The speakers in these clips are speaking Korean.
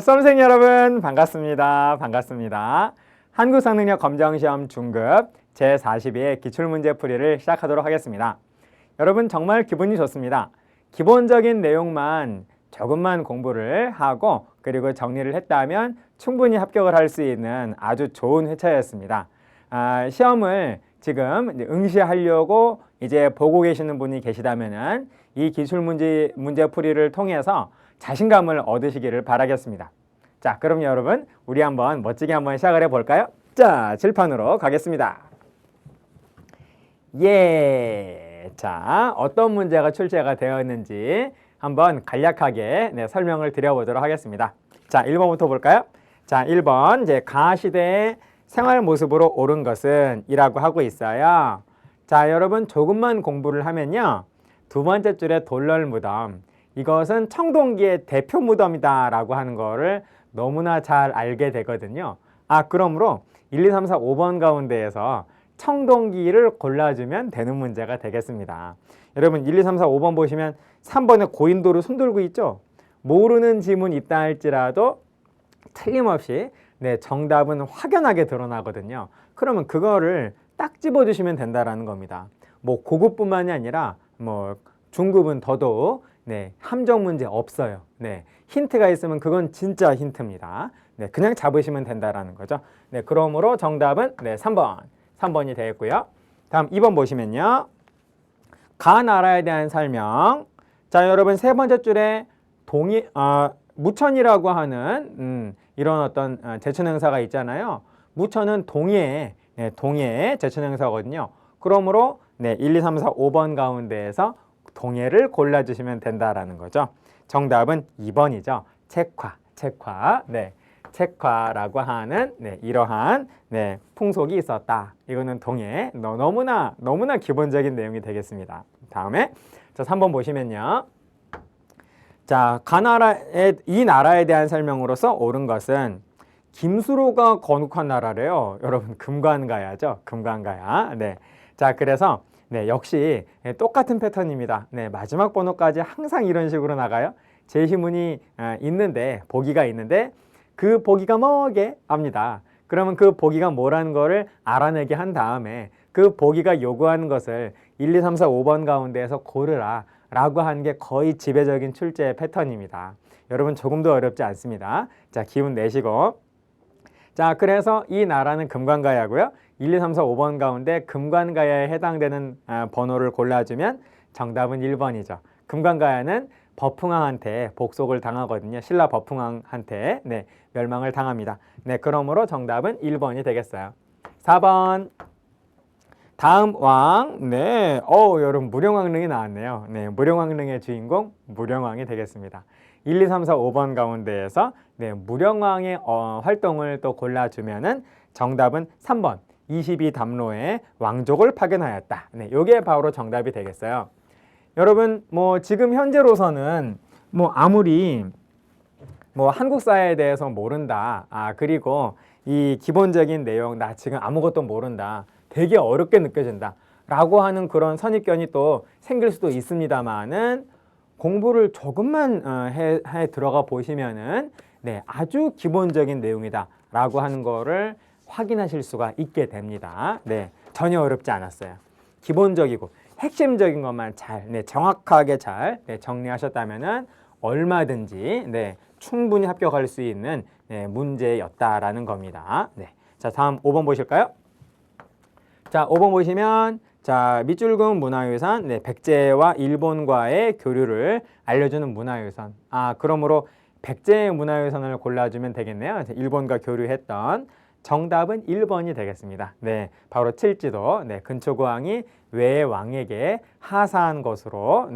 수험생 여러분 반갑습니다. 반갑습니다. 한국성능력 검정시험 중급 제42회 기출문제풀이를 시작하도록 하겠습니다. 여러분 정말 기분이 좋습니다. 기본적인 내용만 조금만 공부를 하고 그리고 정리를 했다면 충분히 합격을 할 수 있는 아주 좋은 회차였습니다. 시험을 지금 응시하려고 이제 보고 계시는 분이 계시다면은 이 기출문제풀이를 통해서 자신감을 얻으시기를 바라겠습니다. 자, 그럼 여러분 우리 한번 멋지게 한번 시작을 해볼까요? 자, 칠판으로 가겠습니다. 예, 자, 어떤 문제가 출제가 되었는지 한번 간략하게 설명을 드려보도록 하겠습니다. 자, 1번부터 볼까요? 자, 1번 이제 가시대의 생활 모습으로 옳은 것은 이라고 하고 있어요. 자, 여러분 조금만 공부를 하면요, 두 번째 줄에 돌널 무덤, 이것은 청동기의 대표 무덤이다 라고 하는 거를 너무나 잘 알게 되거든요. 그러므로 1, 2, 3, 4, 5번 가운데에서 청동기를 골라주면 되는 문제가 되겠습니다. 여러분 1, 2, 3, 4, 5번 보시면 3번에 고인돌을 손들고 있죠. 모르는 지문 있다 할지라도 틀림없이 정답은 확연하게 드러나거든요. 그러면 그거를 딱 집어주시면 된다라는 겁니다. 뭐 고급뿐만이 아니라 뭐 중급은 더더욱 함정 문제 없어요. 힌트가 있으면 그건 진짜 힌트입니다. 그냥 잡으시면 된다라는 거죠. 그러므로 정답은 3번이 되겠고요. 다음 2번 보시면요, 가 나라에 대한 설명. 자, 여러분 세 번째 줄에 무천이라고 하는 이런 어떤 제천행사가 있잖아요. 무천은 동해의 제천행사거든요. 그러므로 1, 2, 3, 4, 5번 가운데에서 동해를 골라주시면 된다라는 거죠. 정답은 2번이죠. 책화. 책화라고 하는 이러한 풍속이 있었다. 이거는 동해. 너무나 기본적인 내용이 되겠습니다. 다음에 자, 3번 보시면요. 자, 이 나라에 대한 설명으로서 옳은 것은 김수로가 건국한 나라래요. 여러분 금관가야죠. 금관가야. 자, 그래서 역시 똑같은 패턴입니다. 마지막 번호까지 항상 이런 식으로 나가요. 제시문이 있는데, 보기가 있는데 그 보기가 뭐게 합니다. 그러면 그 보기가 뭐라는 거를 알아내게 한 다음에 그 보기가 요구하는 것을 1, 2, 3, 4, 5번 가운데에서 고르라 라고 하는 게 거의 지배적인 출제 패턴입니다. 여러분 조금도 어렵지 않습니다. 자, 기운 내시고. 자, 그래서 이 나라는 금관가야고요. 1, 2, 3, 4, 5번 가운데 금관가야에 해당되는 번호를 골라주면 정답은 1번이죠. 금관가야는 버풍왕한테 복속을 당하거든요. 신라 버풍왕한테 멸망을 당합니다. 그러므로 정답은 1번이 되겠어요. 4번. 다음 왕. 여러분 무령왕릉이 나왔네요. 무령왕릉의 주인공 무령왕이 되겠습니다. 1, 2, 3, 4, 5번 가운데에서 무령왕의 활동을 또 골라주면은 정답은 3번. 22담로의 왕족을 파견하였다. 이게 바로 정답이 되겠어요. 여러분 뭐 지금 현재로서는 뭐 아무리 뭐 한국 사회에 대해서 모른다, 그리고 이 기본적인 내용 나 지금 아무것도 모른다, 되게 어렵게 느껴진다 라고 하는 그런 선입견이 또 생길 수도 있습니다만은, 공부를 조금만 해 들어가 보시면은 아주 기본적인 내용이다 라고 하는 거를 확인하실 수가 있게 됩니다. 전혀 어렵지 않았어요. 기본적이고 핵심적인 것만 잘 정확하게 잘 정리하셨다면은 얼마든지 충분히 합격할 수 있는 문제였다라는 겁니다. 자, 다음 5번 보실까요? 자, 5번 보시면 자, 밑줄 그은 문화유산, 백제와 일본과의 교류를 알려주는 문화유산. 그러므로 백제의 문화유산을 골라주면 되겠네요. 일본과 교류했던. 정답은 1번이 되겠습니다. 바로 칠지도. 근초고왕이 외왕에게 하사한 것으로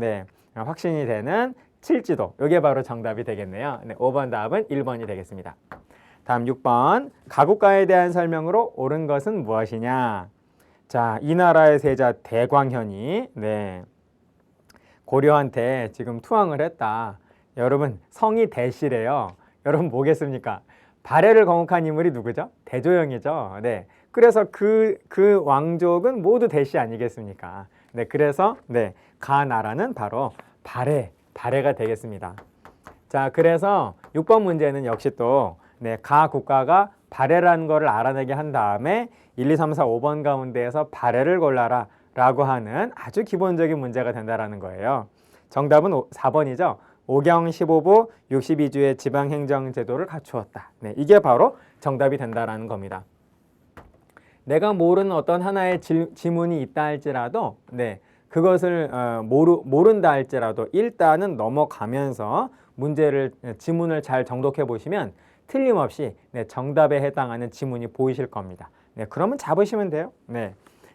확신이 되는 칠지도. 이게 바로 정답이 되겠네요. 5번 답은 1번이 되겠습니다. 다음 6번. 가국가에 대한 설명으로 옳은 것은 무엇이냐? 자, 이 나라의 세자 대광현이 고려한테 지금 투항을 했다. 여러분 성이 대시래요. 여러분 뭐겠습니까? 발해를 건국한 인물이 누구죠? 대조영이죠. 그래서 그 왕족은 모두 대시 아니겠습니까? 그래서 가 나라는 바로 발해가 되겠습니다. 자, 그래서 6번 문제는 역시 또 가 국가가 발해라는 거를 알아내게 한 다음에 1, 2, 3, 4, 5번 가운데에서 발해를 골라라 라고 하는 아주 기본적인 문제가 된다라는 거예요. 정답은 4번이죠. 오경 15부 62주의 지방행정제도를 갖추었다. 네, 이게 바로 정답이 된다라는 겁니다. 내가 모르는 어떤 하나의 지문이 있다 할지라도 그것을 모른다 할지라도 일단은 넘어가면서 지문을 잘 정독해 보시면 틀림없이 정답에 해당하는 지문이 보이실 겁니다. 그러면 잡으시면 돼요.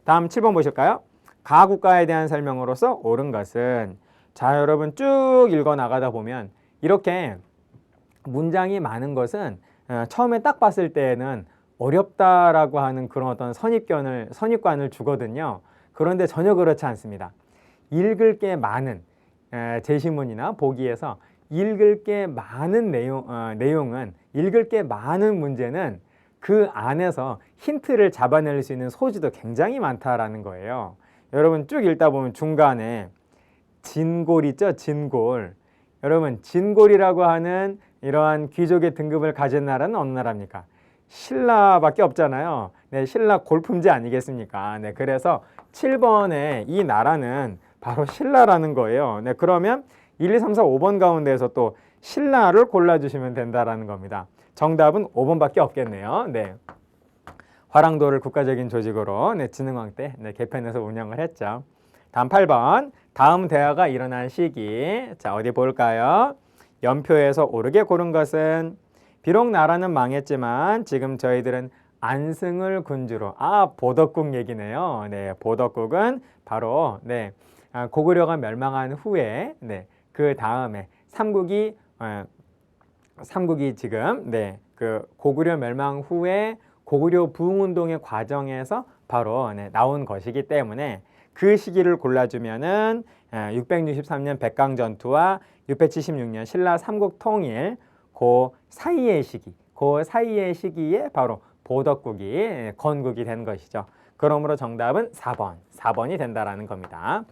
다음 7번 보실까요? 가국가에 대한 설명으로서 옳은 것은, 자, 여러분 쭉 읽어 나가다 보면 이렇게 문장이 많은 것은 처음에 딱 봤을 때에는 어렵다라고 하는 그런 어떤 선입관을 주거든요. 그런데 전혀 그렇지 않습니다. 읽을 게 많은 제시문이나 보기에서 읽을 게 많은 내용은, 읽을 게 많은 문제는 그 안에서 힌트를 잡아낼 수 있는 소지도 굉장히 많다라는 거예요. 여러분 쭉 읽다 보면 중간에 진골 있죠? 진골. 여러분 진골이라고 하는 이러한 귀족의 등급을 가진 나라는 어느 나라입니까? 신라밖에 없잖아요. 신라 골품제 아니겠습니까? 그래서 7번에 이 나라는 바로 신라라는 거예요. 그러면 1, 2, 3, 4, 5번 가운데에서 또 신라를 골라주시면 된다라는 겁니다. 정답은 5번밖에 없겠네요. 화랑도를 국가적인 조직으로 진흥왕 때 개편해서 운영을 했죠. 다음 8번. 다음 대화가 일어난 시기. 자, 어디 볼까요? 연표에서 옳게 고른 것은, 비록 나라는 망했지만 지금 저희들은 안승을 군주로, 보덕국 얘기네요. 보덕국은 바로 고구려가 멸망한 후에 그 다음에 삼국이 지금 그 고구려 멸망 후에 고구려 부흥운동의 과정에서 바로 나온 것이기 때문에 그 시기를 골라주면은 663년 백강전투와 676년 신라 삼국통일 그 사이의 시기에 바로 보덕국이 건국이 된 것이죠. 그러므로 정답은 4번이 된다라는 겁니다.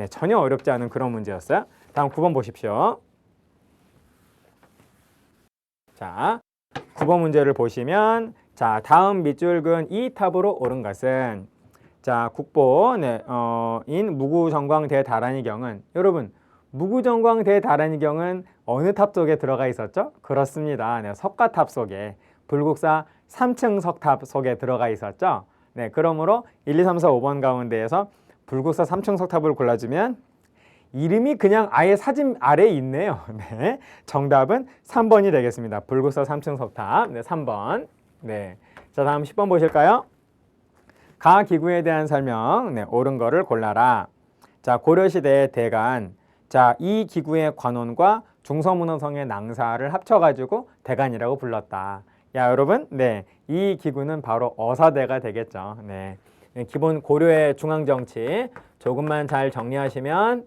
전혀 어렵지 않은 그런 문제였어요. 다음 9번 보십시오. 자, 9번 문제를 보시면, 자, 다음 밑줄근 이 탑으로 옳은 것은, 자, 국보인 무구정광대다란이경은, 여러분 무구정광대다란이경은 어느 탑 속에 들어가 있었죠? 그렇습니다. 석가탑 속에, 불국사 3층 석탑 속에 들어가 있었죠. 그러므로 1, 2, 3, 4, 5번 가운데에서 불국사 3층 석탑을 골라주면 이름이 그냥 아예 사진 아래에 있네요. 정답은 3번이 되겠습니다. 불국사 3층 석탑. 3번. 자, 다음 10번 보실까요? 가 기구에 대한 설명. 옳은 거를 골라라. 자, 고려시대 대간. 자, 이 기구의 관원과 중서문호성의 낭사를 합쳐가지고 대간이라고 불렀다. 야, 여러분, 이 기구는 바로 어사대가 되겠죠. 기본 고려의 중앙정치 조금만 잘 정리하시면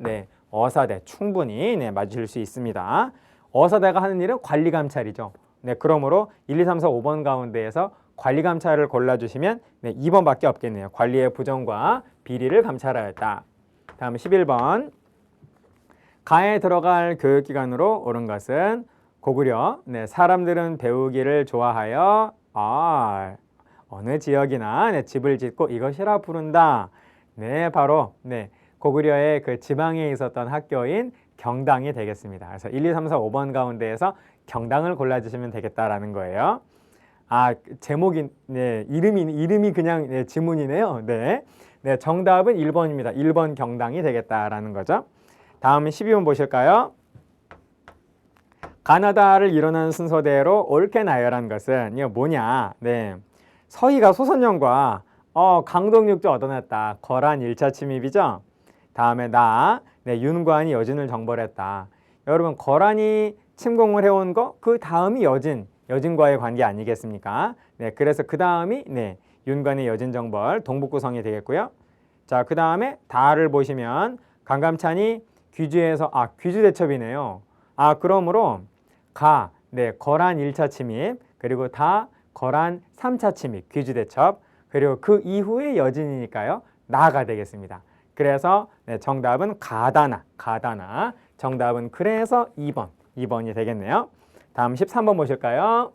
어사대 충분히 맞으실 수 있습니다. 어사대가 하는 일은 관리감찰이죠. 그러므로 1, 2, 3, 4, 5번 가운데에서 관리감찰을 골라주시면 2번밖에 없겠네요. 관리의 부정과 비리를 감찰하였다. 다음 11번. 가에 들어갈 교육기관으로 옳은 것은, 고구려 사람들은 배우기를 좋아하여 어느 지역이나 집을 짓고 이것이라 부른다. 바로 고구려의 그 지방에 있었던 학교인 경당이 되겠습니다. 그래서 1, 2, 3, 4, 5번 가운데에서 경당을 골라주시면 되겠다라는 거예요. 제목이 이름이 그냥 지문이네요. 정답은 1번입니다. 1번 경당이 되겠다라는 거죠. 다음 12번 보실까요? 가나다를 일어난 순서대로 옳게 나열한 것은 이거 뭐냐? 서희가 소선영과 강동육조 얻어냈다. 거란 1차 침입이죠. 다음에 윤관이 여진을 정벌했다. 여러분 거란이 침공을 해온 거 그 다음이 여진과의 관계 아니겠습니까? 그래서 그 다음이 윤관의 여진 정벌 동북구성이 되겠고요. 자, 그 다음에 다를 보시면 강감찬이 귀주에서 귀주대첩이네요. 그러므로 거란 1차 침입, 그리고 거란 3차 침입, 귀주대첩, 그리고 그 이후에 여진이니까요. 나가 되겠습니다. 그래서 정답은 가다나. 정답은 그래서 2번. 2번이 되겠네요. 다음 13번 보실까요?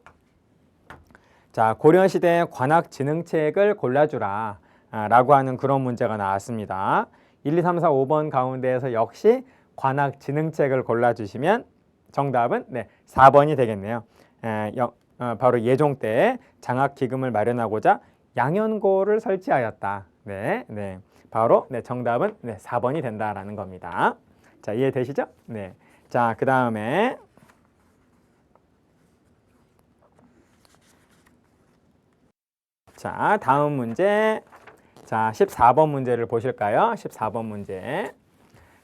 자, 고려시대 관악진흥책을 골라주라 라고 하는 그런 문제가 나왔습니다. 1, 2, 3, 4, 5번 가운데에서 역시 관악진흥책을 골라주시면 정답은 4번이 되겠네요. 바로 예종 때 장학기금을 마련하고자 양연고를 설치하였다. 바로 정답은 4번이 된다라는 겁니다. 자, 이해되시죠? 네. 자, 그 다음에 자, 다음 문제. 자, 14번 문제를 보실까요? 14번 문제.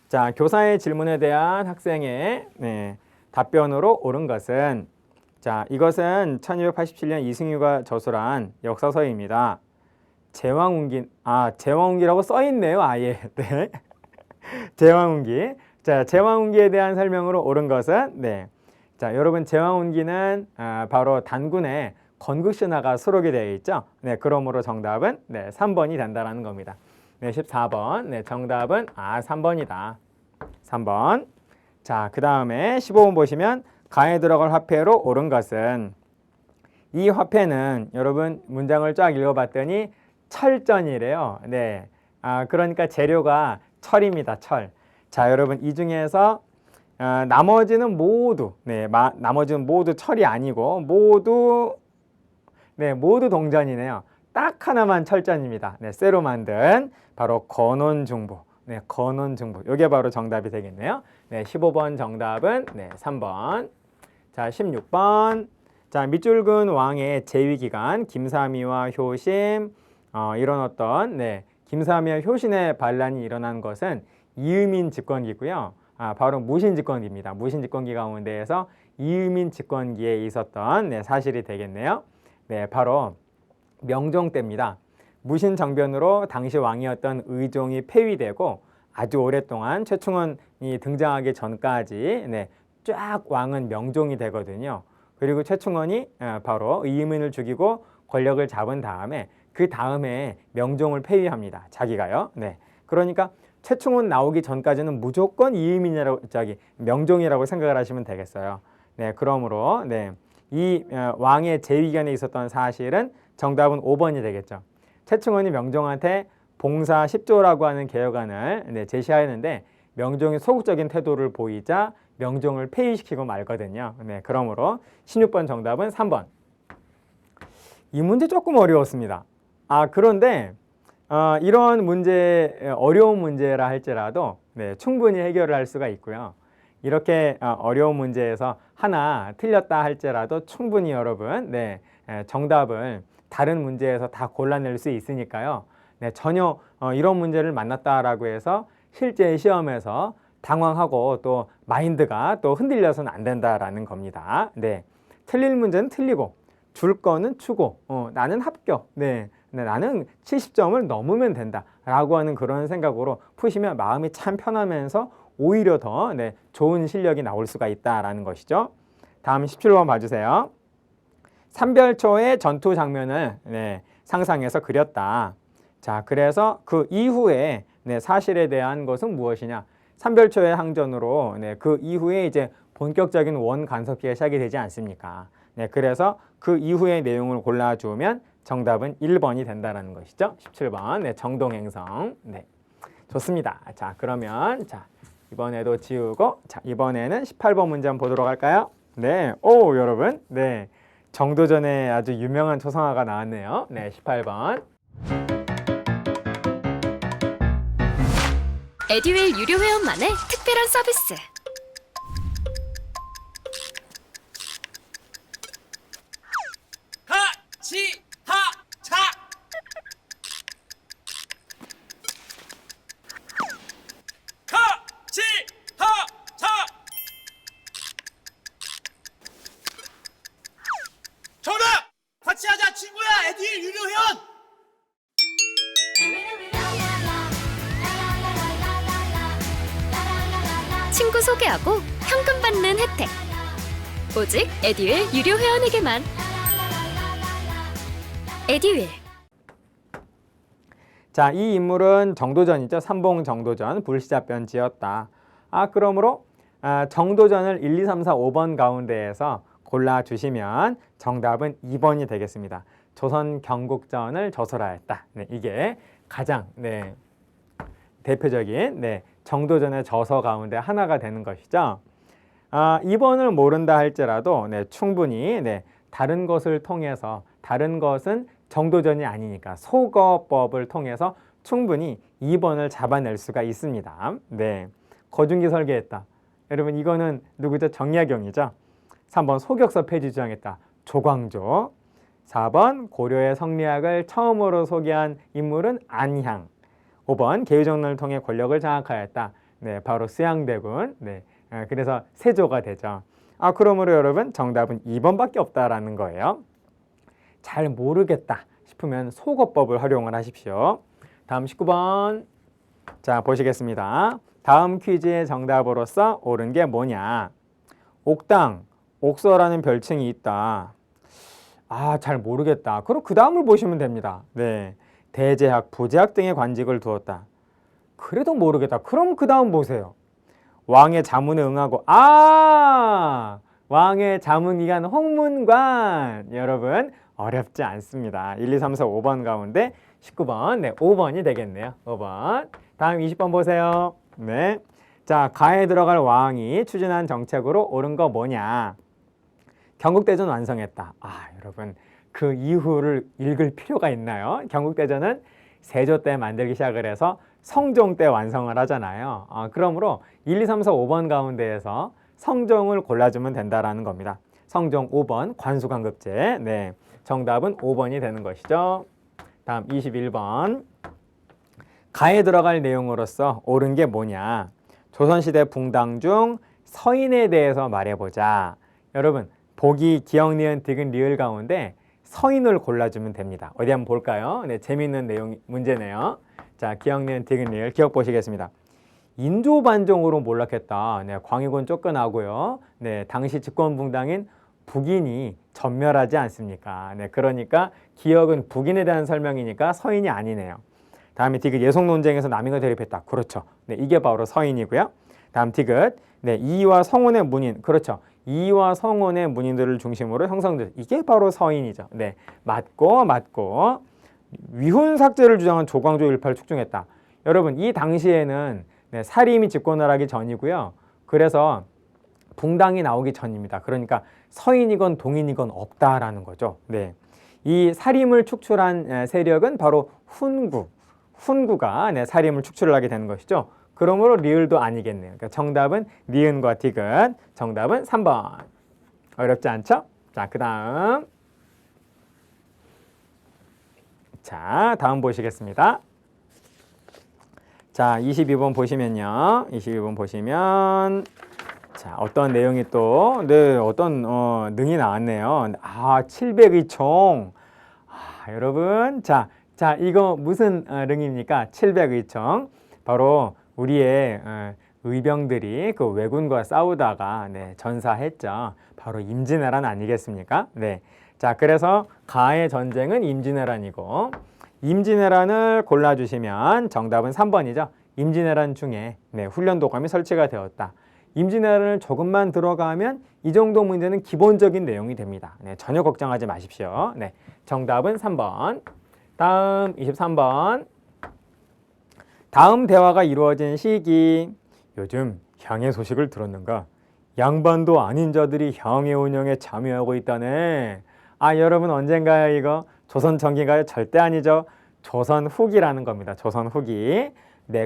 자, 교사의 질문에 대한 학생의 답변으로 옳은 것은, 자, 이것은 1287년 이승유가 저술한 역사서입니다. 제왕운기라고 써 있네요, 아예. 네. 제왕운기. 자, 제왕운기에 대한 설명으로 옳은 것은, 자, 여러분 제왕운기는 바로 단군의 건국신화가 수록이 되어 있죠. 그러므로 정답은 3번이 된다라는 겁니다. 14번. 정답은 3번이다. 3번. 자, 그 다음에 15번 보시면 가에 들어갈 화폐로 옳은 것은, 이 화폐는 여러분 문장을 쫙 읽어봤더니 철전이래요. 그러니까 재료가 철입니다. 철. 자, 여러분 이 중에서 나머지는 모두 철이 아니고 모두 동전이네요. 딱 하나만 철전입니다. 쇠로 만든 바로 건원중부. 건원중부. 이게 바로 정답이 되겠네요. 15번 정답은 3번. 자, 16번. 자, 밑줄근 왕의 재위기간 김삼이와 효심 이런 어떤 김삼이와 효신의 반란이 일어난 것은 이의민 집권기고요. 바로 무신 집권기입니다. 무신 집권기 가운데에서 이의민 집권기에 있었던 사실이 되겠네요. 바로 명종 때입니다. 무신 정변으로 당시 왕이었던 의종이 폐위되고 아주 오랫동안 최충원이 등장하기 전까지 쫙 왕은 명종이 되거든요. 그리고 최충원이 바로 이의민을 죽이고 권력을 잡은 다음에 그 다음에 명종을 폐위합니다. 자기가요. 그러니까 최충원 나오기 전까지는 무조건 명종이라고 생각을 하시면 되겠어요. 그러므로 이 왕의 재위기간에 있었던 사실은 정답은 5번이 되겠죠. 최충원이 명종한테 봉사 10조라고 하는 개혁안을 제시하였는데 명종이 소극적인 태도를 보이자 명종을 폐위시키고 말거든요. 그러므로 16번 정답은 3번. 이 문제 조금 어려웠습니다. 그런데 이런 문제, 어려운 문제라 할지라도 충분히 해결을 할 수가 있고요. 이렇게 어려운 문제에서 하나 틀렸다 할지라도 충분히 여러분 정답을 다른 문제에서 다 골라낼 수 있으니까요. 전혀 이런 문제를 만났다라고 해서 실제 시험에서 당황하고 또 마인드가 또 흔들려서는 안 된다라는 겁니다. 틀릴 문제는 틀리고 줄 거는 주고 나는 합격, 나는 70점을 넘으면 된다라고 하는 그런 생각으로 푸시면 마음이 참 편하면서 오히려 더 좋은 실력이 나올 수가 있다라는 것이죠. 다음 17번 봐주세요. 삼별초의 전투 장면을 상상해서 그렸다. 자, 그래서 그 이후에 사실에 대한 것은 무엇이냐? 삼별초의 항전으로 그 이후에 이제 본격적인 원 간섭기가 시작이 되지 않습니까? 그래서 그 이후의 내용을 골라주면 정답은 1번이 된다는 것이죠. 17번 정동행성. 좋습니다. 자, 그러면 이번에도 지우고 이번에는 18번 문제 한번 보도록 할까요? 여러분 정도전에 아주 유명한 초성화가 나왔네요. 18번. 에듀윌 유료 회원만의 특별한 서비스. 정답! 같이 하자 친구야! 에듀윌 유료 회원! 친구 소개하고 현금 받는 혜택. 오직 에듀윌 유료 회원에게만. 에듀윌. 자, 이 인물은 정도전이죠. 삼봉 정도전 불시잡변 지었다. 그러므로 정도전을 1, 2, 3, 4, 5번 가운데에서 골라주시면 정답은 2번이 되겠습니다. 조선 경국전을 저술하였다. 네, 이게 가장 대표적인 정도전의 저서 가운데 하나가 되는 것이죠. 2번을 모른다 할지라도 충분히 다른 것을 통해서, 다른 것은 정도전이 아니니까 소거법을 통해서 충분히 2번을 잡아낼 수가 있습니다. 거중기 설계했다. 여러분 이거는 누구죠? 정약용이죠. 3번 소격서 폐지 주장했다. 조광조. 4번 고려의 성리학을 처음으로 소개한 인물은 안향. 5번 개유정론을 통해 권력을 장악하였다. 바로 수양대군. 그래서 세조가 되죠. 그러므로 여러분 정답은 2번밖에 없다라는 거예요. 잘 모르겠다 싶으면 소거법을 활용을 하십시오. 다음 19번. 자, 보시겠습니다. 다음 퀴즈의 정답으로서 옳은 게 뭐냐? 옥당, 옥서라는 별칭이 있다. 잘 모르겠다. 그럼 그 다음을 보시면 됩니다. 대제학, 부제학 등의 관직을 두었다. 그래도 모르겠다. 그럼 그 다음 보세요. 왕의 자문에 응하고 왕의 자문기관 홍문관. 여러분 어렵지 않습니다. 1, 2, 3, 4, 5번 가운데 19번, 5번이 되겠네요. 5번. 다음 20번 보세요. 자, 가에 들어갈 왕이 추진한 정책으로 옳은 거 뭐냐? 경국대전 완성했다. 여러분 그 이후를 읽을 필요가 있나요? 경국대전은 세조 때 만들기 시작을 해서 성종 때 완성을 하잖아요. 그러므로 1, 2, 3, 4, 5번 가운데에서 성종을 골라주면 된다라는 겁니다. 성종 5번 관수관급제. 정답은 5번이 되는 것이죠. 다음 21번. 가에 들어갈 내용으로서 옳은 게 뭐냐? 조선시대 붕당 중 서인에 대해서 말해보자. 여러분 보기 기억, 니은, 디귿, 리을 가운데 서인을 골라주면 됩니다. 어디 한번 볼까요? 재미있는 내용 문제네요. 자, 기억, 니은, 디귿, 리을 기억 보시겠습니다. 인조반정으로 몰락했다. 광해군 쫓겨나고요. 당시 집권붕당인 북인이 전멸하지 않습니까? 그러니까 기억은 북인에 대한 설명이니까 서인이 아니네요. 다음에 디귿 예속 논쟁에서 남인과 대립했다. 그렇죠. 이게 바로 서인이고요. 다음 디귿 이와 성원의 문인. 그렇죠. 이와 성원의 문인들을 중심으로 형성된 이게 바로 서인이죠. 맞고 위훈 삭제를 주장한 조광조 일파를 축중했다. 여러분 이 당시에는 사림이 집권을 하기 전이고요. 그래서 붕당이 나오기 전입니다. 그러니까 서인이건 동인이건 없다라는 거죠. 이 사림을 축출한 세력은 바로 훈구가 사림을 축출을 하게 되는 것이죠. 그러므로 리을도 아니겠네요. 그러니까 정답은 니은과 디귿. 정답은 3번. 어렵지 않죠? 자, 그 다음. 자, 다음 보시겠습니다. 자, 22번 보시면요. 22번 보시면 자, 어떤 내용이 또 어떤 능이 나왔네요. 700의 총. 여러분 자, 이거 무슨 능입니까? 700의 총. 바로 우리의 의병들이 그 왜군과 싸우다가 전사했죠. 바로 임진왜란 아니겠습니까? 자, 그래서 가의 전쟁은 임진왜란이고 임진왜란을 골라주시면 정답은 3번이죠. 임진왜란 중에 훈련도감이 설치가 되었다. 임진왜란을 조금만 들어가면 이 정도 문제는 기본적인 내용이 됩니다. 전혀 걱정하지 마십시오. 정답은 3번. 다음 23번. 다음 대화가 이루어진 시기. 요즘 향의 소식을 들었는가? 양반도 아닌 자들이 향의 운영에 참여하고 있다네. 여러분 언젠가요 이거? 조선 전기가요? 절대 아니죠. 조선 후기라는 겁니다. 조선 후기.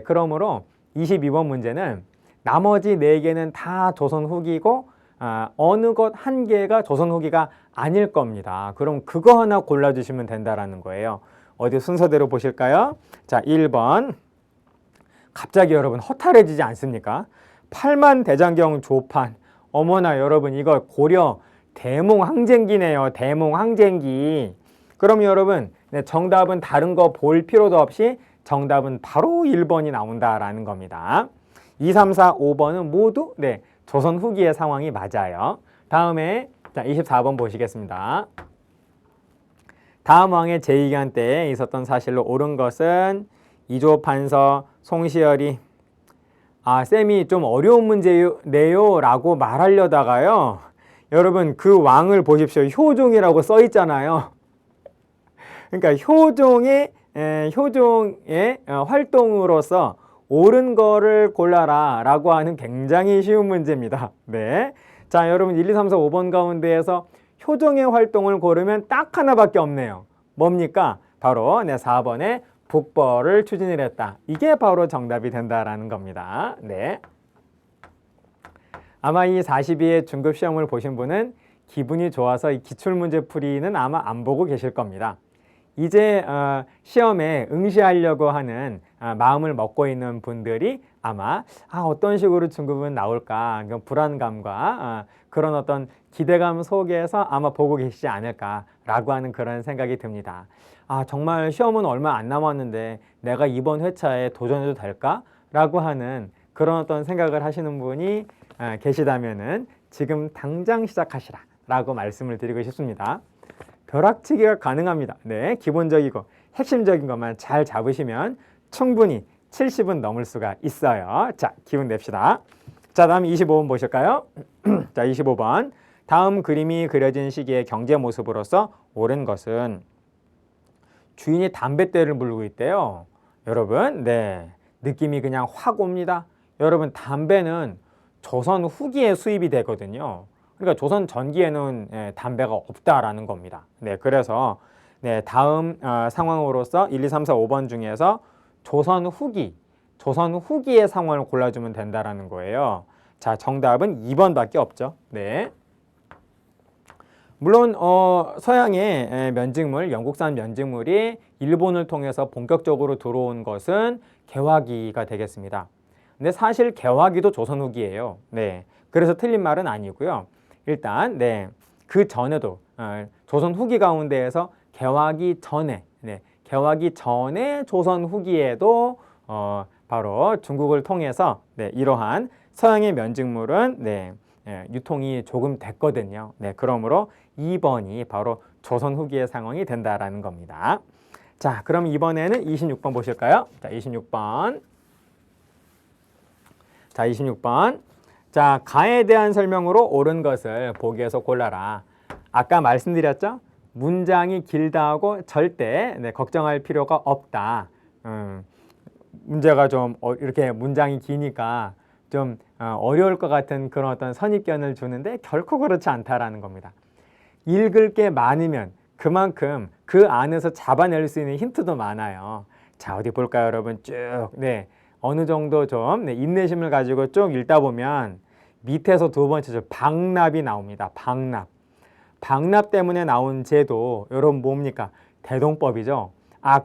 그러므로 22번 문제는 나머지 4개는 다 조선 후기고 어느 것 한 개가 조선 후기가 아닐 겁니다. 그럼 그거 하나 골라주시면 된다라는 거예요. 어디 순서대로 보실까요? 자, 1번. 갑자기 여러분 허탈해지지 않습니까? 8만 대장경 조판. 어머나 여러분 이거 고려 대몽항쟁기네요. 대몽항쟁기. 그럼 여러분 정답은 다른 거 볼 필요도 없이 정답은 바로 1번이 나온다라는 겁니다. 2, 3, 4, 5번은 모두 조선 후기의 상황이 맞아요. 다음에 자 24번 보시겠습니다. 다음 왕의 제2기한 때에 있었던 사실로 옳은 것은 이조 판서 송시열이 쌤이 좀 어려운 문제네요 라고 말하려다가요. 여러분 그 왕을 보십시오. 효종이라고 써 있잖아요. 그러니까 효종의 활동으로서 옳은 거를 골라라 라고 하는 굉장히 쉬운 문제입니다. 네. 자, 여러분 1, 2, 3, 4, 5번 가운데에서 효종의 활동을 고르면 딱 하나밖에 없네요. 뭡니까? 바로 4번에 북벌을 추진을 했다. 이게 바로 정답이 된다라는 겁니다. 네. 아마 이 42회 중급 시험을 보신 분은 기분이 좋아서 이 기출문제 풀이는 아마 안 보고 계실 겁니다. 이제 시험에 응시하려고 하는 마음을 먹고 있는 분들이 아마 어떤 식으로 중급은 나올까 그런 불안감과 그런 어떤 기대감 속에서 아마 보고 계시지 않을까라고 하는 그런 생각이 듭니다. 정말 시험은 얼마 안 남았는데 내가 이번 회차에 도전해도 될까? 라고 하는 그런 어떤 생각을 하시는 분이 계시다면은 지금 당장 시작하시라 라고 말씀을 드리고 싶습니다. 벼락치기가 가능합니다. 네, 기본적이고 핵심적인 것만 잘 잡으시면 충분히 70은 넘을 수가 있어요. 자, 기운 냅시다. 자, 다음 25번 보실까요? 자, 25번. 다음 그림이 그려진 시기의 경제 모습으로서 옳은 것은 주인이 담뱃대를 물고 있대요. 여러분, 네, 느낌이 그냥 확 옵니다. 여러분, 담배는 조선 후기에 수입이 되거든요. 그러니까 조선 전기에는 담배가 없다라는 겁니다. 네, 그래서 다음 상황으로서 1, 2, 3, 4, 5번 중에서 조선 후기의 상황을 골라주면 된다라는 거예요. 자, 정답은 2번밖에 없죠. 네. 물론 서양의 면직물, 영국산 면직물이 일본을 통해서 본격적으로 들어온 것은 개화기가 되겠습니다. 근데 사실 개화기도 조선 후기예요. 네. 그래서 틀린 말은 아니고요. 일단 그 전에도 조선 후기 가운데에서 개화기 전에 조선 후기에도 바로 중국을 통해서 이러한 서양의 면직물은 유통이 조금 됐거든요. 그러므로 2번이 바로 조선 후기의 상황이 된다라는 겁니다. 자, 그럼 이번에는 26번 보실까요? 자, 26번. 자, 26번. 자, 가에 대한 설명으로 옳은 것을 보기에서 골라라. 아까 말씀드렸죠? 문장이 길다 하고 절대 걱정할 필요가 없다. 문제가 좀 이렇게 문장이 기니까 좀 어려울 것 같은 그런 어떤 선입견을 주는데 결코 그렇지 않다라는 겁니다. 읽을 게 많으면 그만큼 그 안에서 잡아낼 수 있는 힌트도 많아요. 자, 어디 볼까요, 여러분? 쭉 어느 정도 좀 인내심을 가지고 쭉 읽다 보면 밑에서 두 번째죠. 방납이 나옵니다. 방납 때문에 나온 제도, 여러분 뭡니까? 대동법이죠.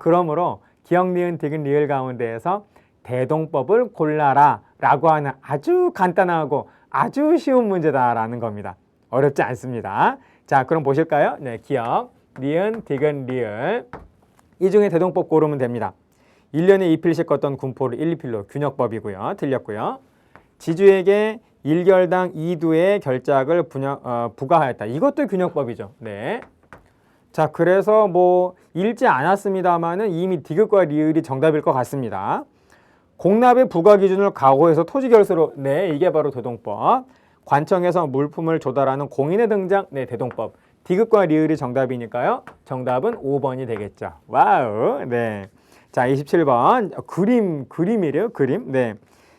그러므로 기역, 니은, 디귿, 리을 가운데에서 대동법을 골라라 라고 하는 아주 간단하고 아주 쉬운 문제다라는 겁니다. 어렵지 않습니다. 자, 그럼 보실까요? 네, 기역, 니은, 디귿, 리을. 이 중에 대동법 고르면 됩니다. 1년에 2필씩 걷던 군포를 1, 2필로 균역법이고요. 틀렸고요. 지주에게 1결당 2두의 결작을 부과하였다. 이것도 균역법이죠. 네. 자, 그래서 읽지 않았습니다만은 이미 디귿과 리을이 정답일 것 같습니다. 공납의 부과 기준을 각오해서 토지 결수로, 이게 바로 대동법. 관청에서 물품을 조달하는 공인의 등장, 대동법. 디귿과 리을이 정답이니까요. 정답은 5번이 되겠죠. 와우. 네. 자, 27번. 그림이래요. 그림. 네.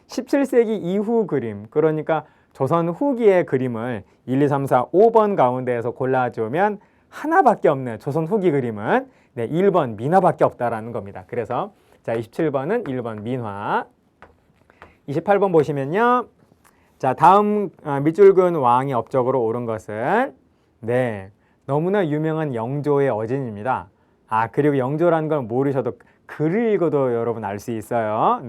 17세기 이후 그림, 그러니까 조선 후기의 그림을 1, 2, 3, 4, 5번 가운데에서 골라주면 하나밖에 없는 조선 후기 그림은 1번 민화밖에 없다라는 겁니다. 그래서 자, 27번은 1번 민화. 28번 보시면요. 자, 다음 밑줄 왕의 업적으로 옳은 것은 너무나 유명한 영조의 어진입니다. 그리고 영조라는 걸 모르셔도 글을 읽어도 여러분 알 수 있어요.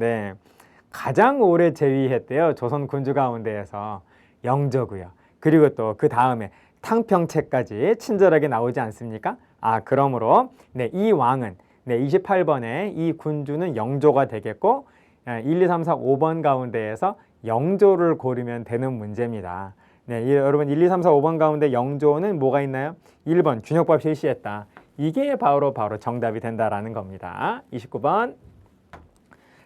가장 오래 재위했대요. 조선 군주 가운데에서 영조고요. 그리고 또 그 다음에 탕평채까지 친절하게 나오지 않습니까? 그러므로 이 왕은 28번에 이 군주는 영조가 되겠고 1, 2, 3, 4, 5번 가운데에서 영조를 고르면 되는 문제입니다. 여러분 1, 2, 3, 4, 5번 가운데 영조는 뭐가 있나요? 1번 균역법 실시했다. 이게 바로 정답이 된다라는 겁니다. 29번.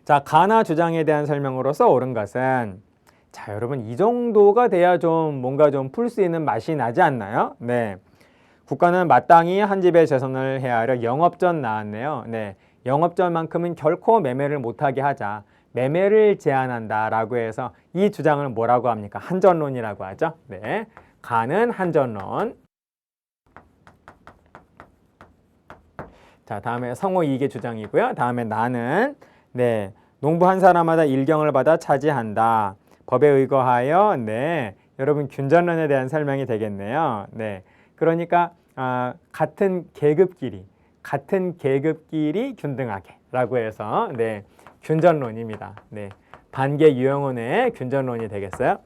자, 가나 주장에 대한 설명으로서 옳은 것은 자, 여러분 이 정도가 돼야 좀 뭔가 좀 풀 수 있는 맛이 나지 않나요? 네. 국가는 마땅히 한 집에 재선을 해야 하려 영업전 나왔네요. 네. 영업전만큼은 결코 매매를 못하게 하자. 매매를 제한한다라고 해서 이 주장을 뭐라고 합니까? 한전론이라고 하죠. 네. 가는 한전론. 자, 다음에 성호 이계 주장이고요. 다음에 나는 네. 농부 한 사람마다 일경을 받아 차지한다. 법에 의거하여 네. 여러분 균전론에 대한 설명이 되겠네요. 네. 그러니까 같은 계급끼리 균등하게라고 해서 네. 균전론입니다. 네. 반계 유형론의 균전론이 되겠어요.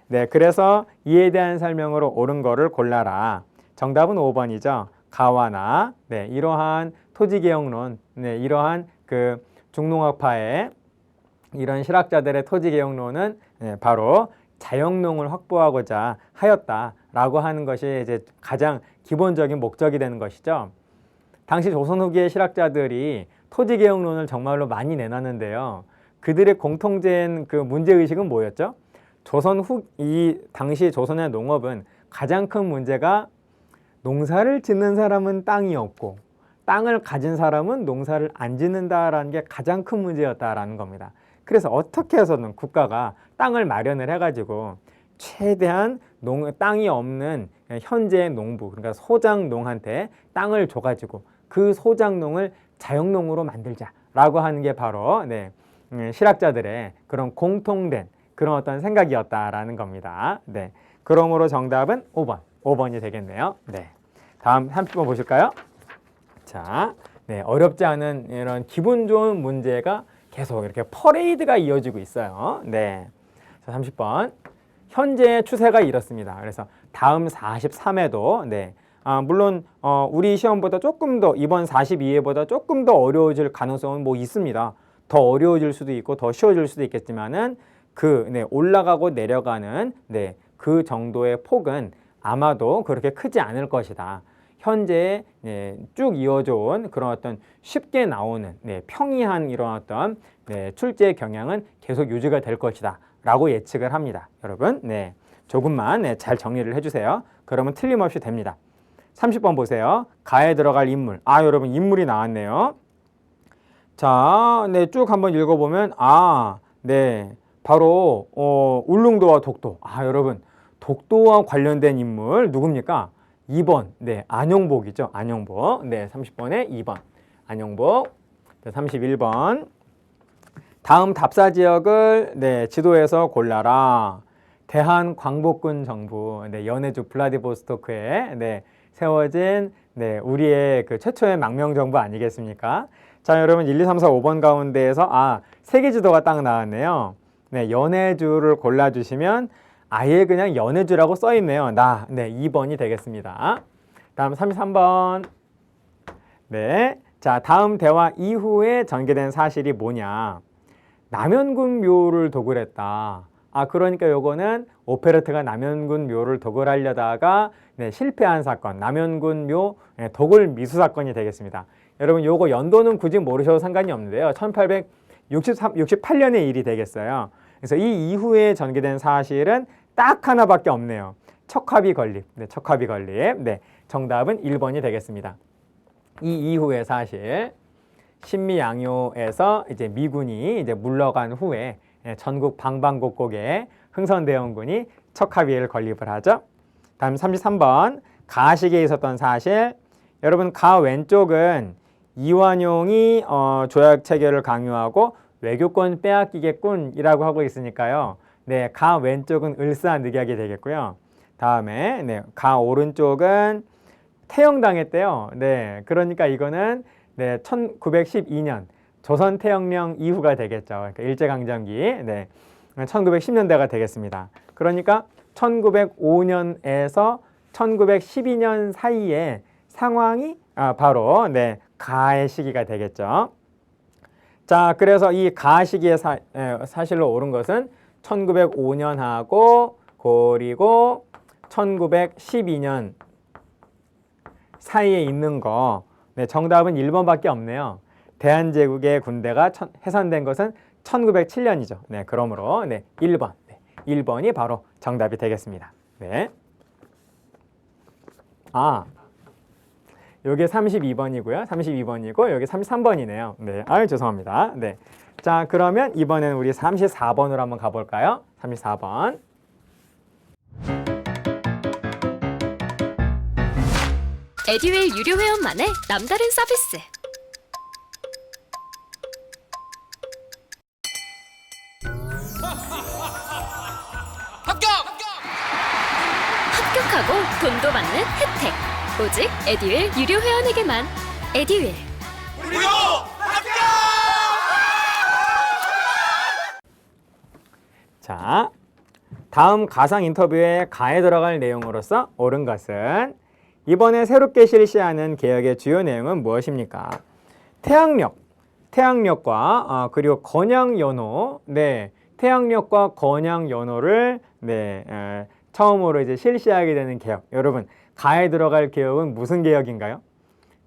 네. 그래서 이에 대한 설명으로 옳은 거를 골라라. 정답은 5번이죠. 가와나 네. 이러한 토지개혁론, 네. 이러한 그 중농학파의 이런 실학자들의 토지개혁론은 네. 바로 자영농을 확보하고자 하였다라고 하는 것이 이제 가장 기본적인 목적이 되는 것이죠. 당시 조선 후기의 실학자들이 토지개혁론을 정말로 많이 내놨는데요. 그들의 공통된 그 문제의식은 뭐였죠? 이 당시 조선의 농업은 가장 큰 문제가 농사를 짓는 사람은 땅이 없고 땅을 가진 사람은 농사를 안 짓는다라는 게 가장 큰 문제였다라는 겁니다. 그래서 어떻게 해서든 국가가 땅을 마련을 해가지고 최대한 땅이 없는 현재의 농부, 그러니까 소작농한테 땅을 줘가지고 그 소작농을 자영농으로 만들자라고 하는 게 바로 네, 실학자들의 그런 공통된 그런 어떤 생각이었다라는 겁니다. 네, 그러므로 정답은 5번이 되겠네요. 네, 다음 30번 보실까요? 자, 네, 어렵지 않은 이런 기분 좋은 문제가 계속 이렇게 퍼레이드가 이어지고 있어요. 네, 자, 30번. 현재의 추세가 이렇습니다. 그래서 다음 43회도 네, 물론 우리 시험보다 조금 더 이번 42회보다 조금 더 어려워질 가능성은 뭐 있습니다. 더 어려워질 수도 있고 더 쉬워질 수도 있겠지만은 네, 올라가고 내려가는 네, 그 정도의 폭은 아마도 그렇게 크지 않을 것이다. 현재 네, 쭉 이어져 온 그런 어떤 쉽게 나오는 네, 평이한 이런 어떤 네, 출제 경향은 계속 유지가 될 것이다 라고 예측을 합니다. 여러분 네, 조금만 네, 잘 정리를 해주세요. 그러면 틀림없이 됩니다. 30번 보세요. 가에 들어갈 인물. 여러분 인물이 나왔네요. 자, 네, 쭉 한번 읽어보면 네, 바로 울릉도와 독도. 여러분 독도와 관련된 인물 누굽니까? 2번, 네, 안용복이죠. 안용복. 네, 30번에 2번. 안용복. 네, 31번. 다음 답사 지역을 네, 지도에서 골라라. 대한광복군 정부, 네, 연해주 블라디보스토크에 네, 세워진 네, 우리의 그 최초의 망명 정부 아니겠습니까? 자, 여러분 1, 2, 3, 4, 5번 가운데에서 세계 지도가 딱 나왔네요. 네, 연해주를 골라주시면 아예 그냥 연해주라고 써 있네요. 네, 2번이 되겠습니다. 다음 33번. 네. 자, 다음 대화 이후에 전개된 사실이 뭐냐? 남현군 묘를 도굴했다. 그러니까 요거는 오페르트가 남현군 묘를 도굴하려다가 네, 실패한 사건, 남현군 묘 네, 도굴 미수 사건이 되겠습니다. 여러분 요거 연도는 굳이 모르셔도 상관이 없는데요. 1868년의 일이 되겠어요. 그래서 이 이후에 전개된 사실은 딱 하나밖에 없네요. 척화비 건립. 네, 척화비 건립. 네, 정답은 1번이 되겠습니다. 이 이후의 사실, 신미양요에서 이제 미군이 이제 물러간 후에 전국 방방곡곡에 흥선대원군이 척화비를 건립을 하죠. 다음 33번 가식에 있었던 사실. 여러분 가 왼쪽은 이완용이 조약 체결을 강요하고 외교권 빼앗기겠군이라고 하고 있으니까요. 네, 가 왼쪽은 을사늑약이 되겠고요. 다음에 네, 가 오른쪽은 태영당했대요. 네, 그러니까 이거는 네, 1912년 조선 태영령 이후가 되겠죠. 그러니까 일제강점기 네, 1910년대가 되겠습니다. 그러니까 1905년에서 1912년 사이에 상황이 바로 네, 가의 시기가 되겠죠. 자, 그래서 이 가 시기의 사실로 옳은 것은 1905년하고 그리고 1912년 사이에 있는 거. 네, 정답은 1번밖에 없네요. 대한제국의 군대가 해산된 것은 1907년이죠. 네, 그러므로 네, 1번. 네, 1번이 바로 정답이 되겠습니다. 네. 아, 요게 32번이고요. 32번이고 여기 33번이네요. 네. 아유, 죄송합니다. 네. 자, 그러면 이번에는 우리 34번으로 한번 가 볼까요? 34번. 에듀윌 유료 회원만의 남다른 서비스. 합격하고 돈도 받는 혜택. 오직 에듀윌 유료 회원에게만. 에듀윌. 무료 합격! 자, 다음 가상 인터뷰에 가에 들어갈 내용으로서 옳은 것은 이번에 새롭게 실시하는 개혁의 주요 내용은 무엇입니까? 태양력과 그리고 건양연호, 네, 태양력과 건양연호를 네, 처음으로 이제 실시하게 되는 개혁. 여러분, 가에 들어갈 개혁은 무슨 개혁인가요?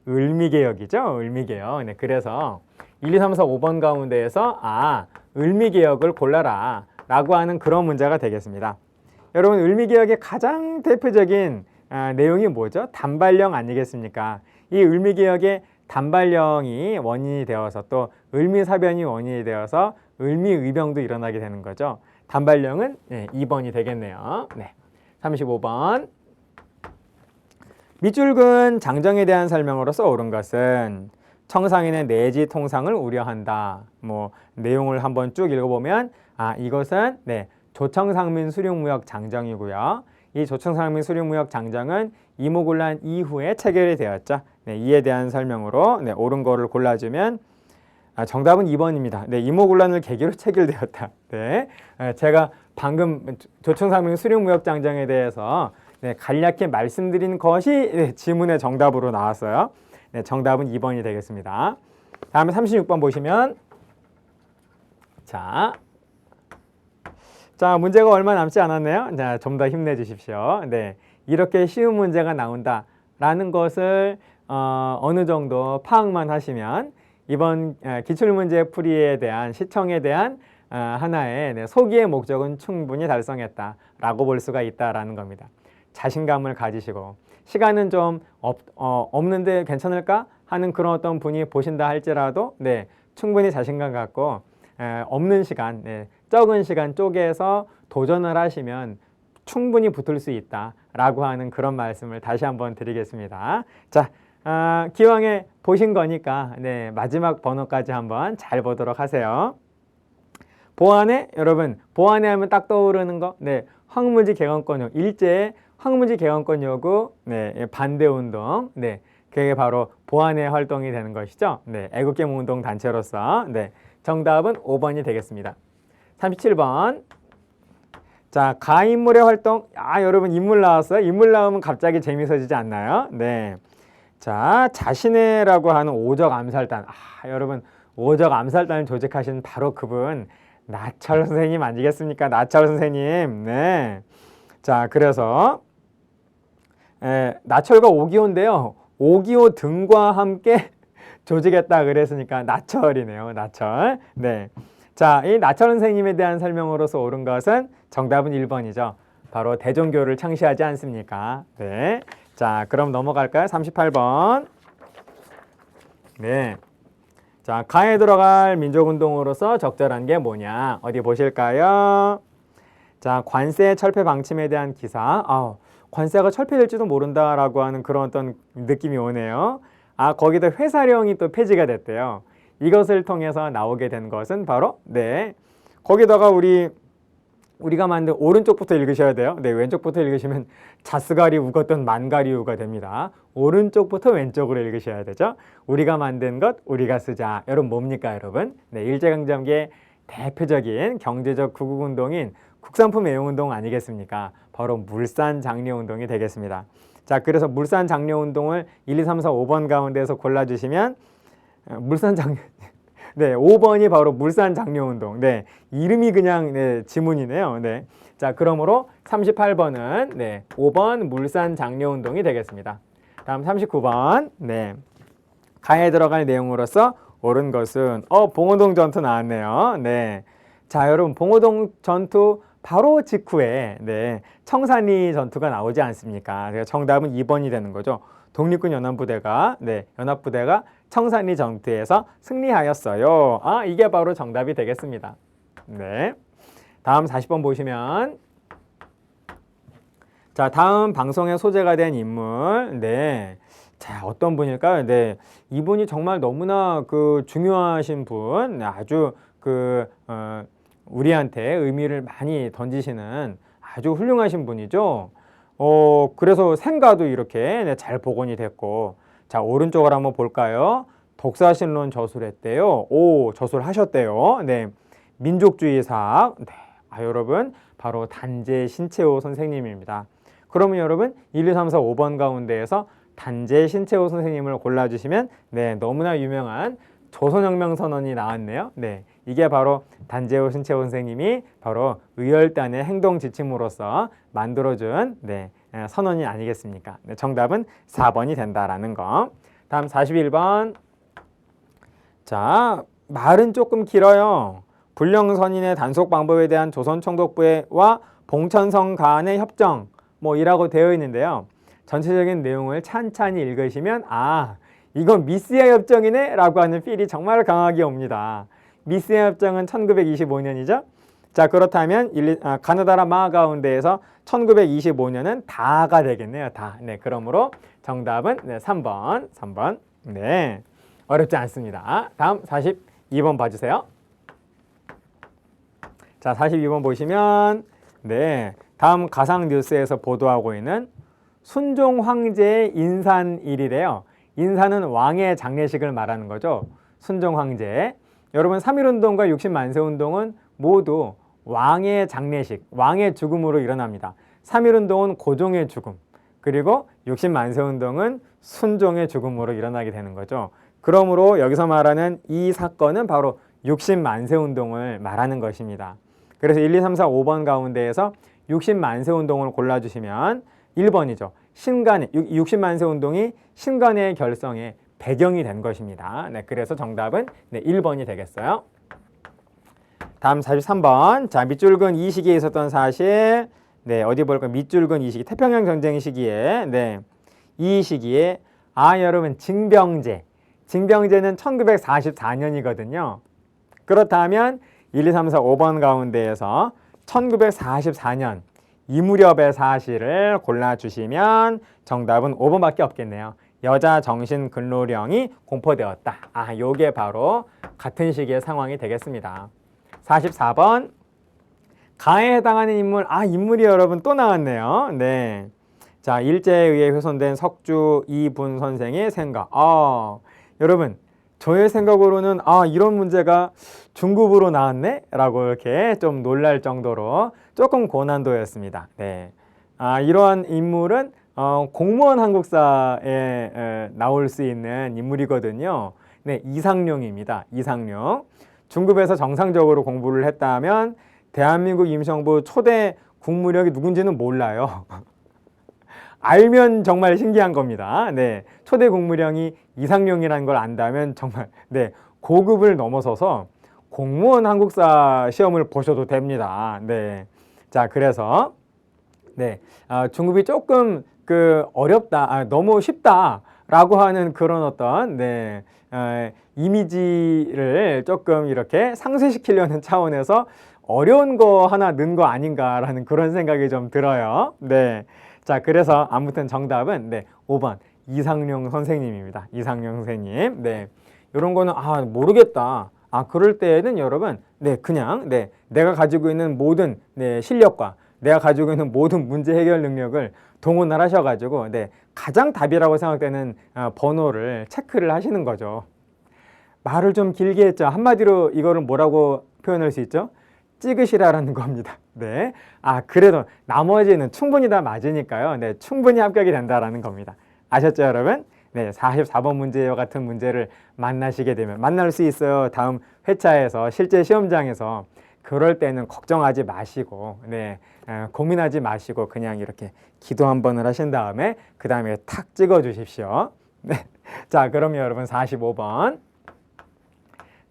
을미개혁이죠. 을미개혁. 네, 그래서 1, 2, 3, 4, 5번 가운데에서 을미개혁을 골라라 라고 하는 그런 문제가 되겠습니다. 여러분, 을미개혁의 가장 대표적인 내용이 뭐죠? 단발령 아니겠습니까? 이 을미개혁의 단발령이 원인이 되어서 또 을미사변이 원인이 되어서 을미의병도 일어나게 되는 거죠. 단발령은 네, 2번이 되겠네요. 네, 35번. 밑줄근 장정에 대한 설명으로서 옳은 것은 청상인의 내지 통상을 우려한다. 뭐 내용을 한번 쭉 읽어보면 이것은 네, 조청상민 수령무역 장정이고요. 이 조청상민 수령무역 장정은 이모군란 이후에 체결이 되었죠. 네, 이에 대한 설명으로 네, 옳은 거를 골라주면 정답은 2번입니다. 네, 이모군란을 계기로 체결되었다. 네, 제가 방금 조청상민 수령무역 장정에 대해서 네, 간략히 말씀드린 것이 네, 지문의 정답으로 나왔어요. 네, 정답은 2번이 되겠습니다. 다음에 36번 보시면 자, 문제가 얼마 남지 않았네요. 자, 좀 더 힘내주십시오. 네, 이렇게 쉬운 문제가 나온다라는 것을 어느 정도 파악만 하시면 이번 기출문제 풀이에 대한 시청에 대한 하나의 네, 소기의 목적은 충분히 달성했다라고 볼 수가 있다라는 겁니다. 자신감을 가지시고 시간은 좀 없는데 괜찮을까 하는 그런 어떤 분이 보신다 할지라도 네, 충분히 자신감 갖고 없는 시간, 네, 적은 시간 쪼개서 도전을 하시면 충분히 붙을 수 있다라고 하는 그런 말씀을 다시 한번 드리겠습니다. 자, 기왕에 보신 거니까 네, 마지막 번호까지 한번 잘 보도록 하세요. 보안에 여러분, 보안에 하면 딱 떠오르는 거, 네, 황무지 개헌권 요구, 일제의 황무지 개헌권 요구, 네, 반대운동, 네, 그게 바로 보안의 활동이 되는 것이죠. 네, 애국개몽운동 단체로서 네, 정답은 5번이 되겠습니다. 37번. 자, 가인물의 활동. 여러분 인물 나왔어요? 인물 나오면 갑자기 재미있어지지 않나요? 네. 자, 자신의라고 하는 오적 암살단. 여러분, 오적 암살단을 조직하신 바로 그분 나철 선생님 아니겠습니까? 나철 선생님. 네. 자, 그래서 나철과 오기호인데요. 오기호 등과 함께 조직했다 그랬으니까 나철이네요. 나철. 네. 자, 이 나철 선생님에 대한 설명으로서 옳은 것은 정답은 1번이죠. 바로 대종교를 창시하지 않습니까? 네. 자, 그럼 넘어갈까요? 38번. 네. 자, 가에 들어갈 민족운동으로서 적절한 게 뭐냐? 어디 보실까요? 자, 관세 철폐 방침에 대한 기사. 관세가 철폐될지도 모른다라고 하는 그런 어떤 느낌이 오네요. 거기다 회사령이 또 폐지가 됐대요. 이것을 통해서 나오게 된 것은 바로 네, 거기다가 우리가 만든 오른쪽부터 읽으셔야 돼요. 네, 왼쪽부터 읽으시면 자스가리 우었던 만가리우가 됩니다. 오른쪽부터 왼쪽으로 읽으셔야 되죠. 우리가 만든 것 우리가 쓰자. 여러분 뭡니까 여러분? 네, 일제강점기의 대표적인 경제적 구국운동인 국산품 애용운동 아니겠습니까? 바로 물산장려운동이 되겠습니다. 자, 그래서 물산장려운동을 1, 2, 3, 4, 5번 가운데서 골라주시면 물산장려 네, 5번이 바로 물산장려운동. 네, 이름이 그냥 네, 지문이네요. 네, 자, 그러므로 38번은 네, 5번 물산장려운동이 되겠습니다. 다음 39번. 네, 가에 들어갈 내용으로서 옳은 것은 봉오동 전투 나왔네요. 네. 자, 여러분 봉오동 전투 바로 직후에 네, 청산리 전투가 나오지 않습니까? 그래서 정답은 2번이 되는 거죠. 독립군 연합부대가 연합부대가 청산리 전투에서 승리하였어요. 이게 바로 정답이 되겠습니다. 네. 다음 40번 보시면 자, 다음 방송에 소재가 된 인물. 네. 자, 어떤 분일까요? 네. 이분이 정말 너무나 중요하신 분. 아주 우리한테 의미를 많이 던지시는 아주 훌륭하신 분이죠. 그래서 생가도 이렇게 잘 복원이 됐고. 자, 오른쪽을 한번 볼까요? 독사신론 저술했대요. 저술하셨대요. 네. 민족주의사학. 네. 여러분, 바로 단재 신채호 선생님입니다. 그러면 여러분 1, 2, 3, 4, 5번 가운데에서 단재 신채호 선생님을 골라주시면 네, 너무나 유명한 조선혁명 선언이 나왔네요. 네, 이게 바로 단재 신채호 선생님이 바로 의열단의 행동 지침으로서 만들어준 선언이 아니겠습니까? 네, 정답은 4번이 된다라는 거. 다음 41번. 자, 말은 조금 길어요. 불령선인의 단속 방법에 대한 조선총독부와 봉천성 간의 협정 이라고 되어 있는데요. 전체적인 내용을 찬찬히 읽으시면 이건 미스야 협정이네 라고 하는 필이 정말 강하게 옵니다. 미스야 협정은 1925년이죠. 자, 그렇다면 가나다라 마 가운데에서 1925년은 다가 되겠네요. 다. 네, 그러므로 정답은 3번. 네, 어렵지 않습니다. 다음 42번 봐주세요. 자, 42번 보시면 네, 다음 가상 뉴스에서 보도하고 있는 순종 황제의 인산일이래요. 인산은 왕의 장례식을 말하는 거죠. 순종 황제. 여러분 3.1운동과 60만세운동은 모두 왕의 장례식, 왕의 죽음으로 일어납니다. 3.1운동은 고종의 죽음, 그리고 60만세운동은 순종의 죽음으로 일어나게 되는 거죠. 그러므로 여기서 말하는 이 사건은 바로 60만세운동을 말하는 것입니다. 그래서 1, 2, 3, 4, 5번 가운데에서 60만세운동을 골라주시면 1번이죠. 60만세운동이 신간의 결성의 배경이 된 것입니다. 네, 그래서 정답은 1번이 되겠어요. 다음 43번. 자, 밑줄근 이 시기에 있었던 사실. 네, 어디 볼까요? 밑줄근 이 시기. 태평양 전쟁 시기에. 네, 이 시기에 여러분 징병제는 1944년이거든요. 그렇다면 1, 2, 3, 4, 5번 가운데에서 1944년 이 무렵의 사실을 골라주시면 정답은 5번밖에 없겠네요. 여자 정신 근로령이 공포되었다. 요게 바로 같은 시기의 상황이 되겠습니다. 44번. 가해에 해당하는 인물. 인물이 여러분 또 나왔네요. 네. 자, 일제에 의해 훼손된 석주 이분 선생의 생각. 여러분, 저의 생각으로는 이런 문제가 중급으로 나왔네? 라고 이렇게 좀 놀랄 정도로 조금 고난도였습니다. 네. 이러한 인물은 공무원 한국사에 나올 수 있는 인물이거든요. 네, 이상룡입니다. 이상룡. 중급에서 정상적으로 공부를 했다면 대한민국 임시정부 초대 국무력이 누군지는 몰라요. 알면 정말 신기한 겁니다. 네, 초대 국무령이 이상룡이라는 걸 안다면 정말 고급을 넘어서서 공무원 한국사 시험을 보셔도 됩니다. 네, 자, 그래서 중급이 조금 어렵다, 너무 쉽다라고 하는 그런 어떤 이미지를 조금 이렇게 상쇄시키려는 차원에서 어려운 거 하나 넣은 거 아닌가라는 그런 생각이 좀 들어요. 네. 자, 그래서 아무튼 정답은 5번 이상룡 선생님입니다. 이상룡 선생님. 네. 이런 거는 모르겠다. 그럴 때에는 여러분 그냥 내가 가지고 있는 모든 실력과 내가 가지고 있는 모든 문제 해결 능력을 동원을 하셔가지고 가장 답이라고 생각되는 번호를 체크를 하시는 거죠. 말을 좀 길게 했죠. 한마디로 이거를 뭐라고 표현할 수 있죠? 찍으시라라는 겁니다. 네. 그래도 나머지는 충분히 다 맞으니까요. 네, 충분히 합격이 된다라는 겁니다. 아셨죠, 여러분? 네, 44번 문제와 같은 문제를 만나시게 되면 만날 수 있어요. 다음 회차에서 실제 시험장에서. 그럴 때는 걱정하지 마시고 고민하지 마시고 그냥 이렇게 기도 한 번을 하신 다음에 그 다음에 탁 찍어 주십시오. 네. 자, 그러면 여러분 45번.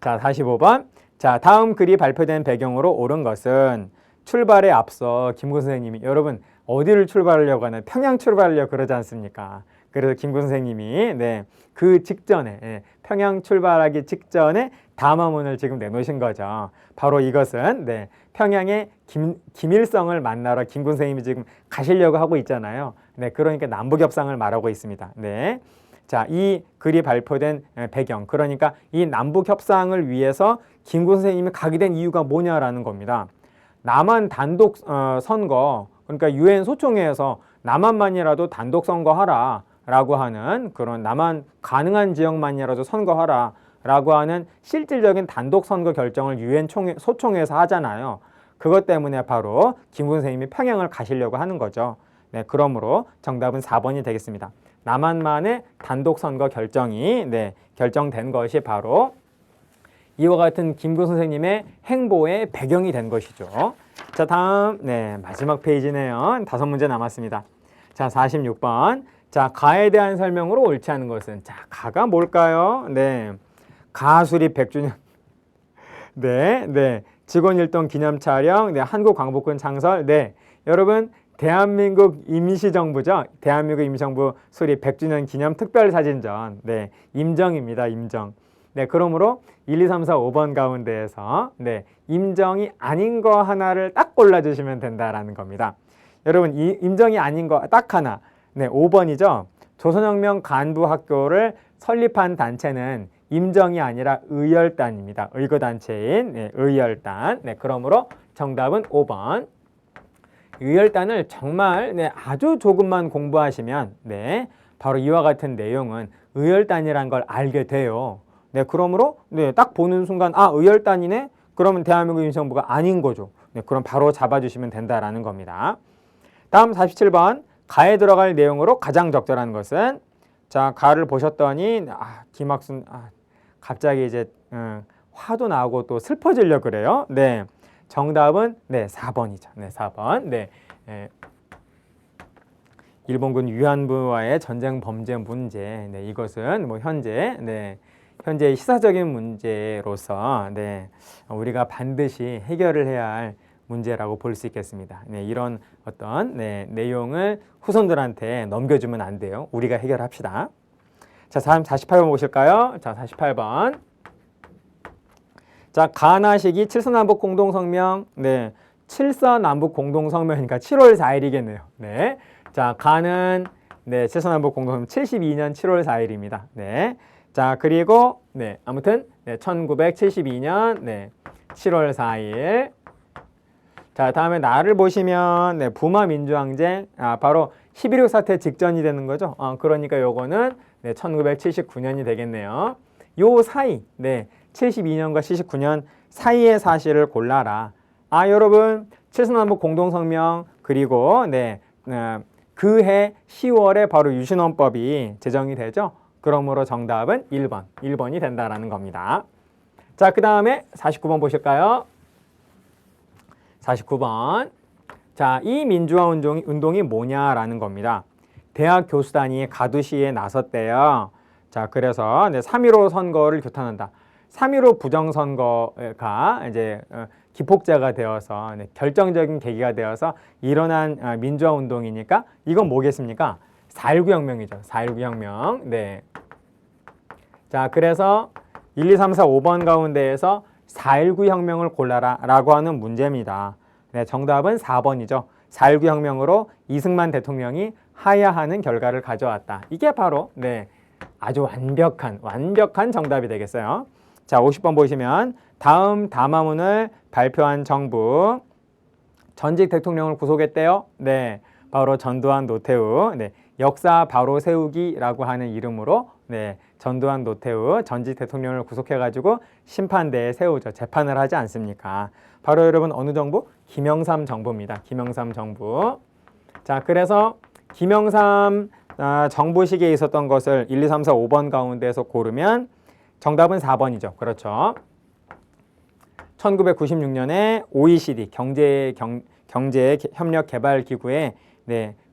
자, 45번. 자, 다음 글이 발표된 배경으로 옳은 것은 출발에 앞서 김구 선생님이 여러분 어디를 출발하려고 하나요? 평양 출발하려고 그러지 않습니까? 그래서 김구 선생님이 그 직전에 평양 출발하기 직전에 담화문을 지금 내놓으신 거죠. 바로 이것은 평양의 김일성을 만나러 김구 선생님이 지금 가시려고 하고 있잖아요. 그러니까 남북협상을 말하고 있습니다. 자, 이 글이 발표된 배경, 그러니까 이 남북협상을 위해서 김구 선생님이 가게 된 이유가 뭐냐라는 겁니다. 남한 단독 선거, 그러니까 유엔 소총회에서 남한만이라도 단독 선거하라 라고 하는 그런 남한 가능한 지역만이라도 선거하라 라고 하는 실질적인 단독 선거 결정을 유엔 소총회에서 하잖아요. 그것 때문에 바로 김구 선생님이 평양을 가시려고 하는 거죠. 그러므로 정답은 4번이 되겠습니다. 남한만의 단독 선거 결정이 결정된 것이 바로 이와 같은 김구 선생님의 행보의 배경이 된 것이죠. 자, 다음 마지막 페이지네요. 5문제 남았습니다. 자, 46번. 자, 가에 대한 설명으로 옳지 않은 것은, 자, 가가 뭘까요? 가수립 100주년. 직원일동 기념 촬영, 한국광복군 창설. 여러분, 대한민국 임시정부죠. 대한민국 임시정부 수립 100주년 기념 특별사진전. 임정입니다. 임정. 그러므로 1, 2, 3, 4, 5번 가운데에서 임정이 아닌 거 하나를 딱 골라주시면 된다라는 겁니다. 여러분, 이 임정이 아닌 거 딱 하나. 5번이죠. 조선혁명 간부학교를 설립한 단체는 임정이 아니라 의열단입니다. 의거단체인 의열단. 그러므로 정답은 5번. 의열단을 정말 아주 조금만 공부하시면 바로 이와 같은 내용은 의열단이란 걸 알게 돼요. 그러므로 딱 보는 순간 의열단이네? 그러면 대한민국 임시정부가 아닌 거죠. 그럼 바로 잡아주시면 된다라는 겁니다. 다음 47번. 가에 들어갈 내용으로 가장 적절한 것은, 자, 가를 보셨더니 김학순 갑자기 이제 화도 나고 또 슬퍼지려고 그래요. 정답은 4번이죠. 4번. 일본군 위안부와의 전쟁 범죄 문제. 이것은 뭐 현재 시사적인 문제로서 우리가 반드시 해결을 해야 할 문제라고 볼 수 있겠습니다. 이런 어떤 내용을 후손들한테 넘겨주면 안 돼요. 우리가 해결합시다. 자, 다음 48번 보실까요? 자, 48번. 자, 가나시기 7서남북 공동성명. 7서남북 공동성명이니까 7월 4일이겠네요. 자, 가는 7서남북 공동성명 72년 7월 4일입니다. 자, 그리고 아무튼 1972년 7월 4일. 자, 다음에 나를 보시면 부마민주항쟁, 바로 11.6 사태 직전이 되는 거죠. 그러니까 요거는 1979년이 되겠네요. 요 사이, 72년과 79년 사이의 사실을 골라라. 여러분, 7서남북 공동성명, 그리고 그해 10월에 바로 유신헌법이 제정이 되죠. 그러므로 정답은 1번이 된다라는 겁니다. 자, 그 다음에 49번 보실까요? 49번. 자, 이 민주화 운동이 뭐냐라는 겁니다. 대학 교수단이 가두시에 나섰대요. 자, 그래서 3.15 선거를 규탄한다. 3.15 부정선거가 이제 기폭제가 되어서 결정적인 계기가 되어서 일어난 민주화 운동이니까 이건 뭐겠습니까? 4.19 혁명이죠. 4.19 혁명. 자, 그래서 1, 2, 3, 4, 5번 가운데에서 4.19 혁명을 골라라 라고 하는 문제입니다. 정답은 4번이죠. 4.19 혁명으로 이승만 대통령이 하야하는 결과를 가져왔다. 이게 바로 아주 완벽한 정답이 되겠어요. 자, 50번 보시면 다음 담화문을 발표한 정부, 전직 대통령을 구속했대요. 바로 전두환, 노태우. 역사 바로 세우기라고 하는 이름으로 전두환, 노태우 전직 대통령을 구속해가지고 심판대에 세우죠. 재판을 하지 않습니까? 바로 여러분 어느 정부? 김영삼 정부입니다. 김영삼 정부. 자, 그래서 김영삼 정부 시기에 있었던 것을 1, 2, 3, 4, 5번 가운데에서 고르면 정답은 4번이죠. 그렇죠. 1996년에 OECD 경제협력개발기구에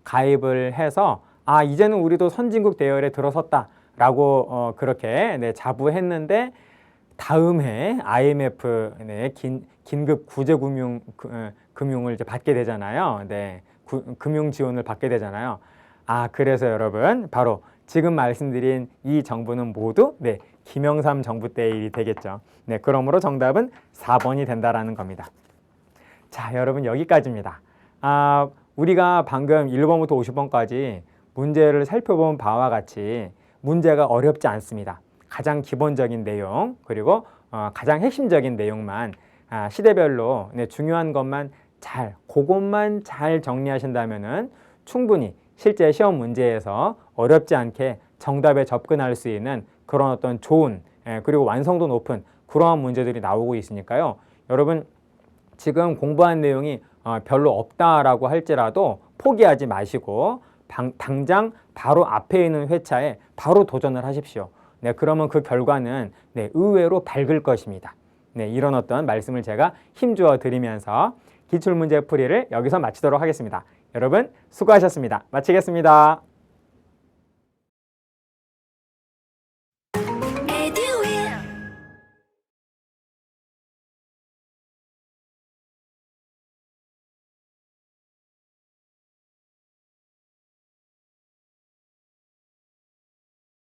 가입을 해서 이제는 우리도 선진국 대열에 들어섰다라고 그렇게 자부했는데 다음 해 IMF 네, 긴급 구제 금융을 이제 받게 되잖아요. 네, 금융 지원을 받게 되잖아요. 그래서 여러분 바로 지금 말씀드린 이 정부는 모두 네, 김영삼 정부 때의 일이 되겠죠. 네, 그러므로 정답은 4번이 된다라는 겁니다. 자, 여러분 여기까지입니다. 우리가 방금 1번부터 50번까지 문제를 살펴본 바와 같이 문제가 어렵지 않습니다. 가장 기본적인 내용 그리고 가장 핵심적인 내용만 시대별로 네, 중요한 것만 그것만 잘 정리하신다면은 충분히 실제 시험 문제에서 어렵지 않게 정답에 접근할 수 있는 그런 어떤 좋은 그리고 완성도 높은 그러한 문제들이 나오고 있으니까요. 여러분 지금 공부한 내용이 별로 없다라고 할지라도 포기하지 마시고 당장 바로 앞에 있는 회차에 바로 도전을 하십시오. 네, 그러면 그 결과는 네, 의외로 밝을 것입니다. 네, 이런 어떤 말씀을 제가 힘주어 드리면서 기출문제 풀이를 여기서 마치도록 하겠습니다. 여러분 수고하셨습니다. 마치겠습니다.